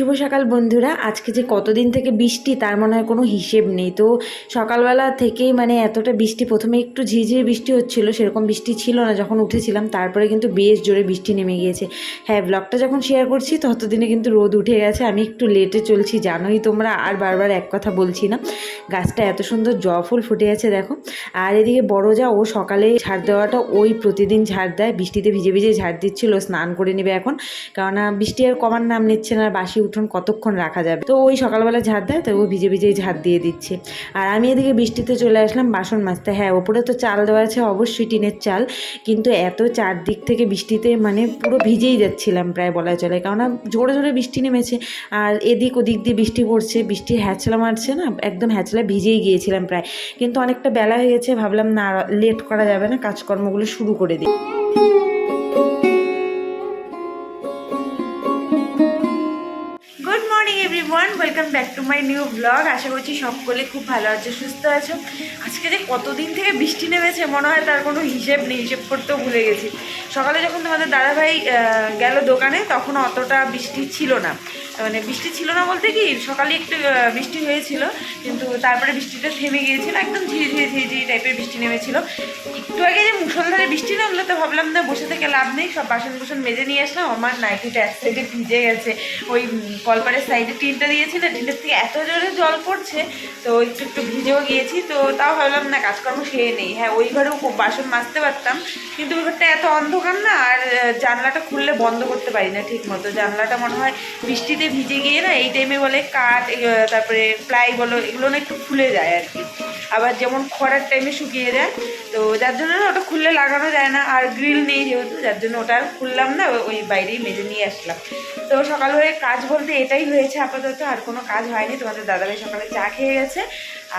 শুভ সকাল বন্ধুরা। আজকে যে কতদিন থেকে বৃষ্টি তার মনে হয় কোনো হিসেব নেই। তো সকালবেলা থেকেই মানে এতটা বৃষ্টি, প্রথমে একটু ঝিরঝিরে বৃষ্টি হচ্ছিল, সেরকম বৃষ্টি ছিল না যখন উঠেছিলাম, তারপরে কিন্তু বেশ জোরে বৃষ্টি নেমে গিয়েছে। হ্যাঁ, ব্লগটা যখন শেয়ার করছি ততদিনে কিন্তু রোদ উঠে গেছে। আমি একটু লেটে চলছি জানোই তোমরা, আর বারবার এক কথা বলছি না। গাছটা এত সুন্দর জবা ফুল ফুটে আছে দেখো। আর এদিকে বড় যা, ও সকালে ঝাড় দেওয়াটা ওই প্রতিদিন ঝাড় দেয়, বৃষ্টিতে ভিজে ভিজে ঝাড় দিচ্ছিল, স্নান করে নেবে এখন, কেননা বৃষ্টি আর কমার নাম নিচ্ছে না। বাসি উঠোন কতক্ষণ রাখা যাবে, তো ওই সকালবেলা ঝাড় দেয়, তো ও ভিজে ভিজেই ঝাড় দিয়ে দিচ্ছে। আর আমি এদিকে বৃষ্টিতে চলে আসলাম বাসন মাজতে। হ্যাঁ, ওপরে তো চাল দেওয়া আছে, অবশ্যই টিনের চাল, কিন্তু এত চারদিক থেকে বৃষ্টিতে মানে পুরো ভিজেই যাচ্ছিলাম প্রায় বলা চলে, কেননা জোরে জোরে বৃষ্টি নেমেছে আর এদিক ওদিক দিয়ে বৃষ্টি পড়ছে, বৃষ্টির হ্যাচলা মারছে না, একদম হ্যাচলা ভিজেই গিয়েছিলাম প্রায়। কিন্তু অনেকটা বেলা হয়ে গেছে, ভাবলাম না লেট করা যাবে না, কাজকর্মগুলো শুরু করে দিই। Good morning everyone, welcome back to my new blog. আশা করছি সকলে খুব ভালো আছো, সুস্থ আছো। আজকে যে কতদিন থেকে বৃষ্টি নেমেছে মনে হয় তার কোনো হিসেব নেই, হিসেব করতেও ভুলে গেছি। সকালে যখন তোমাদের দাদাভাই গেল দোকানে তখন অতটা বৃষ্টি ছিল না, মানে বৃষ্টি ছিল না বলতে কি, সকালে একটু বৃষ্টি হয়েছিল, কিন্তু তারপরে বৃষ্টিটা থেমে গিয়েছিল, একদম ধীরে ধীরে ধীরে ধীরে টাইপের বৃষ্টি নেমেছিল। একটু আগে যে মুষলধারে বৃষ্টি নামলো, তো ভাবলাম না বসে থেকে লাভ নেই, সব বাসন কুসন মেজে নিয়ে আসলাম। আমার নাইটিটা এক সাইডে ভিজে গেছে, ওই কলপারের সাইডে টিনটা দিয়েছি না, টিনটার থেকে এত জোরে জল পড়ছে, তো একটু একটু ভিজেও গিয়েছি। তো তাও ভাবলাম না কাজকর্ম সেরে নেই। হ্যাঁ, ওই ঘরেও বাসন মাজতে পারতাম, কিন্তু ওই ঘরটা এত অন্ধকার না, আর জানলাটা খুললে বন্ধ করতে পারি না ঠিক মতো। জানলাটা মনে হয় বৃষ্টিতে ভিজে গিয়ে না এই টাইমে বলে কাঠ, তারপরে প্লাই বলো, এগুলো না একটু খুলে যায় আর কি, আবার যেমন খরার টাইমে শুকিয়ে যায়, তো যার জন্য না ওটা খুললে লাগানো যায় না, আর গ্রিল নেই যেহেতু, যার জন্য ওটা আর খুললাম না, ওই বাইরেই মেজে নিয়ে আসলাম। তো সকাল হয়ে কাজ বলতে এটাই হয়েছে আপাতত, আর কোনো কাজ হয়নি। তোমাদের দাদাভাই সকালে চা খেয়ে গেছে,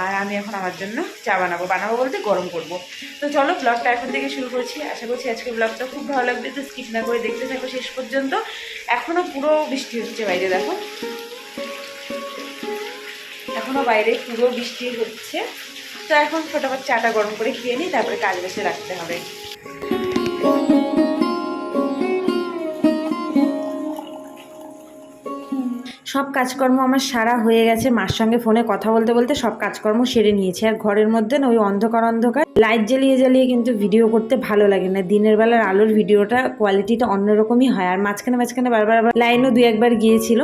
আর আমি এখন আমার জন্য চা বানাবো বলতে গরম করব। তো চলো ব্লগটা এখন থেকে শুরু করছি। আশা করছি আজকে ব্লগটা খুব ভালো লাগবে, তো স্কিপ না করে দেখতে থাকো শেষ পর্যন্ত। এখনও পুরো বৃষ্টি হচ্ছে বাইরে, দেখো এখনও বাইরে পুরো বৃষ্টি হচ্ছে। তো এখন ফটাফট চাটা গরম করে খেয়ে নিই, তারপরে কাজ বসে রাখতে হবে। সব কাজকর্ম আমার সারা হয়ে গেছে, মার সঙ্গে ফোনে কথা বলতে বলতে সব কাজকর্ম সেরে নিয়েছি। আর ঘরের মধ্যে না ওই অন্ধকার অন্ধকার লাইট জ্বালিয়ে জ্বালিয়ে কিন্তু ভিডিও করতে ভালো লাগে না। দিনের বেলার আলোর ভিডিওটা কোয়ালিটিটা অন্যরকমই হয়। আর মাঝখানে মাঝখানে বারবার লাইনও দুই একবার গিয়েছিল,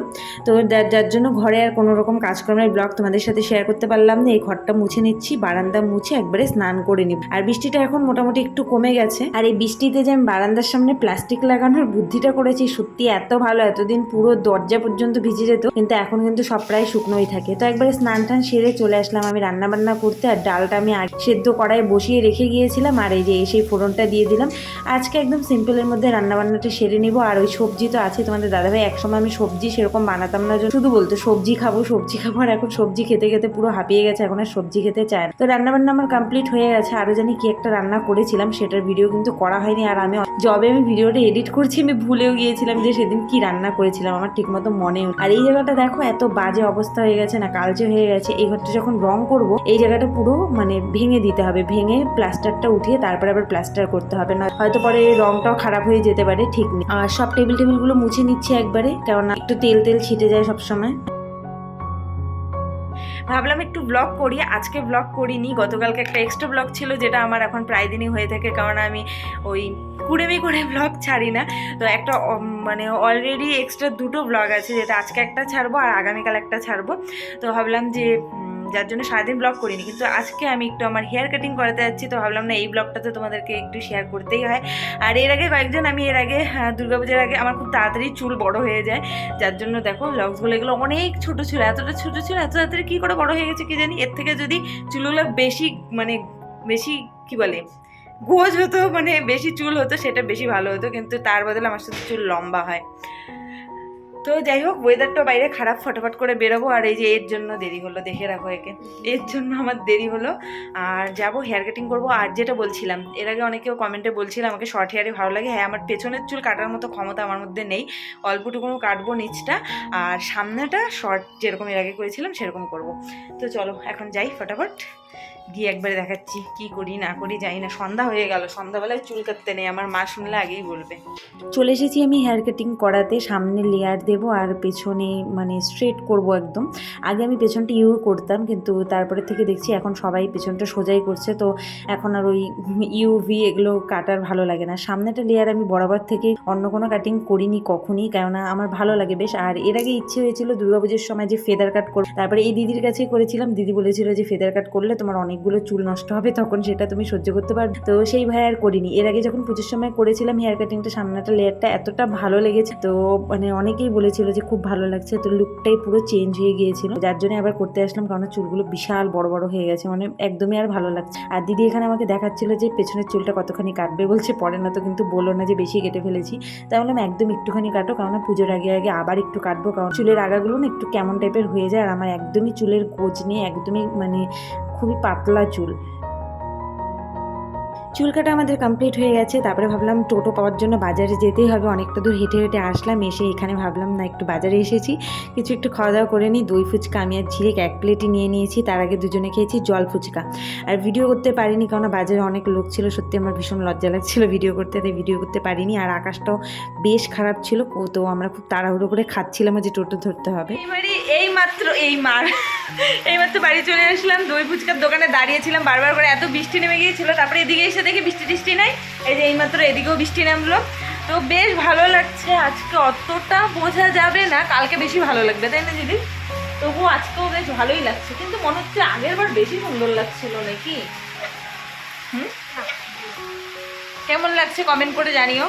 তো যার জন্য ঘরে আর কোনো রকম কাজকর্মের ব্লগ তোমাদের সাথে শেয়ার করতে পারলাম না। এই ঘরটা মুছে নিচ্ছি, বারান্দা মুছে একবারে স্নান করে নিব। আর বৃষ্টিটা এখন মোটামুটি একটু কমে গেছে। আর এই বৃষ্টিতে যে আমি বারান্দার সামনে প্লাস্টিক লাগানোর বুদ্ধিটা করেছি, সত্যি এত ভালো। এতদিন পুরো দরজা পর্যন্ত ভিজে যেত, কিন্তু এখন কিন্তু সব প্রায় শুকনোই থাকে। তো একবারে স্নান টান সেরে চলে আসলাম আমি রান্না বান্না করতে। আর ডালটা আমি সেদ্ধ কড়াই বসিয়ে রেখে গিয়েছিলাম, আর এই যে সেই ফোড়নটা দিয়ে দিলাম। আজকে একদম সিম্পলের মধ্যে রান্নাবান্নাটা সেরে নিব। আর ওই সবজি তো আছে, তোমাদের দাদাভাই একসময় আমি সবজি সেরকম বানাতাম না, শুধু বলতো সবজি খাবো সবজি খাবো, আর এখন সবজি খেতে খেতে পুরো হাঁপিয়ে গেছে, এখন আর সবজি খেতে চায় না। তো রান্নাবান্না আমার কমপ্লিট হয়ে গেছে। আরও জানি কি একটা রান্না করেছিলাম, সেটার ভিডিও কিন্তু করা হয়নি। আর আমি যবে আমি ভিডিওটা এডিট করছি আমি ভুলেও গিয়েছিলাম যে সেদিন কি রান্না করেছিলাম, আমার ঠিকমতো মনে। আর এই জায়গাটা দেখো এত বাজে অবস্থা হয়ে গেছে না, কালচে হয়ে গেছে। এই ঘরটা যখন রং করব এই জায়গাটা পুরো মানে ভেঙে দিতে হবে, ভেঙে প্লাস্টারটা উঠিয়ে তারপরে আবার প্লাস্টার করতে হবে, না হয়তো পরে রংটাও খারাপ হয়ে যেতে পারে, ঠিক নেই। আর সব টেবিলগুলো মুছে নিচ্ছি একবারে, কেননা একটু তেল তেল ছিটে যায় সবসময়। ভাবলাম একটু ব্লগ করি, আজকে ব্লগ করিনি, গতকালকে একটা এক্সট্রা ব্লগ ছিল যেটা আমার এখন প্রায় দিনই হয়ে থাকে, কারণ আমি ওই কুড়েমি করে ব্লগ ছাড়ি না। তো একটা মানে অলরেডি এক্সট্রা দুটো ব্লগ আছে, যেটা আজকে একটা ছাড়বো আর আগামীকাল একটা ছাড়বো। তো ভাবলাম যে যার জন্য সারাদিন ব্লগ করিনি, কিন্তু আজকে আমি একটু আমার হেয়ার কাটিং করাতে যাচ্ছি, তো ভাবলাম না এই ব্লগটা তো তোমাদেরকে একটু শেয়ার করতেই হয়। আর এর আগে আমি এর আগে দুর্গাপূজার আগে আমার খুব তাড়াতাড়ি চুল বড় হয়ে যায়, যার জন্য দেখো ব্লগসগুলো এগুলো অনেক ছোটো ছিল, এতটা ছোটো ছিল, এত তাড়াতাড়ি কী করে বড় হয়ে গেছে কি জানি। এর থেকে যদি চুলগুলো বেশি মানে বেশি কী বলে গোজ হতো, মানে বেশি চুল হতো, সেটা বেশি ভালো হতো, কিন্তু তার বদলে আমার সাথে চুল লম্বা হয়। তো যাই হোক, ওয়েদারটা বাইরে খারাপ, ফটাফট করে বেরোবো। আর এই যে এর জন্য দেরি হলো, দেখে রাখো একে, এর জন্য আমার দেরি হলো। আর যাবো হেয়ার কাটিং করবো। আর যেটা বলছিলাম, এর আগে অনেকেও কমেন্টে বলছিল আমাকে শর্ট হেয়ারে ভালো লাগে। হ্যাঁ, আমার পেছনের চুল কাটার মতো ক্ষমতা আমার মধ্যে নেই, অল্পটুকুনো কাটবো নিচটা, আর সামনেটা শর্ট যেরকম এর আগে করেছিলাম সেরকম করব। তো চলো এখন যাই, ফটাফট গিয়ে একবারে দেখাচ্ছি কি করি না করি, জানি না। সন্ধ্যা হয়ে গেল, সন্ধ্যাবেলায় চুল কাটতে নেই, আমার মা শুনলে আগেই বলবে। চলে এসেছি আমি হেয়ার কাটিং করাতে। সামনে লেয়ার দেবো আর পেছনে মানে স্ট্রেট করব একদম। আগে আমি পেছনটা করতাম, কিন্তু তারপরে থেকে দেখছি এখন সবাই পেছনটা সোজাই করছে, তো এখন আর ওই ইউভি এগুলো কাটার ভালো লাগে না। সামনেটা লেয়ার আমি বরাবর থেকে অন্য কোনো কাটিং করিনি কখনই, কেননা আমার ভালো লাগে বেশ। আর এর আগে ইচ্ছে হয়েছিল দুর্গাপুজোর সময় যে ফেদার কাট করব, তারপরে এই দিদির কাছেই করেছিলাম। দিদি বলেছিল যে ফেদার কাট করলে তোমার অনেকগুলো চুল নষ্ট হবে, তখন সেটা তুমি সহ্য করতে পারবে, তো সেই ভয় আর করিনি। এর আগে যখন পুজোর সময় করেছিলাম হেয়ার কাটিংটা, সামনেটা লেয়ারটা এতটা ভালো লেগেছে, তো মানে অনেকেই বলেছিল যে খুব ভালো লাগছে, তো লুকটাই পুরো চেঞ্জ হয়ে গিয়েছিল, যার জন্য আবার করতে আসলাম। কারণ চুলগুলো বিশাল বড় বড় হয়ে গেছে, মানে একদমই আর ভালো লাগছে। আর দিদি এখানে আমাকে দেখাচ্ছিল যে পেছনের চুলটা কতখানি কাটবে, বলছে পরে না তো কিন্তু বলো না যে বেশি কেটে ফেলেছি। তাই বললাম একদম একটুখানি কাটো, কারণ পুজোর আগে আগে আবার একটু কাটবো, কারণ চুলের আগাগুলো না একটু কেমন টাইপের হয়ে যায়। আর আমার একদমই চুলের গোজ নেই, একদমই মানে খুবই পাতলা চুল। চুল কাটা আমাদের কমপ্লিট হয়ে গেছে। তারপরে ভাবলাম টোটো পাওয়ার জন্য বাজারে যেতেই হবে, অনেকটা দূর হেঁটে হেঁটে আসলাম। এসে এখানে ভাবলাম না একটু বাজারে এসেছি, কিছু একটু খাওয়া দাওয়া করে নিই। দই ফুচকা আমি আর ঝিলিক এক প্লেটই নিয়ে নিয়েছি, তার আগে দুজনে খেয়েছি জল ফুচকা। আর ভিডিও করতে পারিনি, কারণ বাজারে অনেক লোক ছিল, সত্যি আমার ভীষণ লজ্জা লাগছিল ভিডিও করতে, তাই ভিডিও করতে পারিনি। আর আকাশটাও বেশ খারাপ ছিল, তো আমরা খুব তাড়াহুড়ো করে খাচ্ছিলাম যে টোটো ধরতে হবে। এইমাত্র বাড়ি চলে আসলাম, দই ফুচকার দোকানে দাঁড়িয়েছিলাম বারবার করে, এত বৃষ্টি নেমে গিয়েছিল। তারপরে এদিকে এসে দেখি বৃষ্টি টিষ্টি নাই, এই যে এইমাত্র এদিকেও বৃষ্টি নামলো, তো বেশ ভালো লাগছে। আজকে অতটা বোঝা যাবে না, কালকে বেশি ভালো লাগবে, তাই না দিদি? তবুও আজকেও বেশ ভালোই লাগছে, কিন্তু মনে হচ্ছে আগের বার বেশি সুন্দর লাগছিল নাকি? কেমন লাগছে কমেন্ট করে জানিও।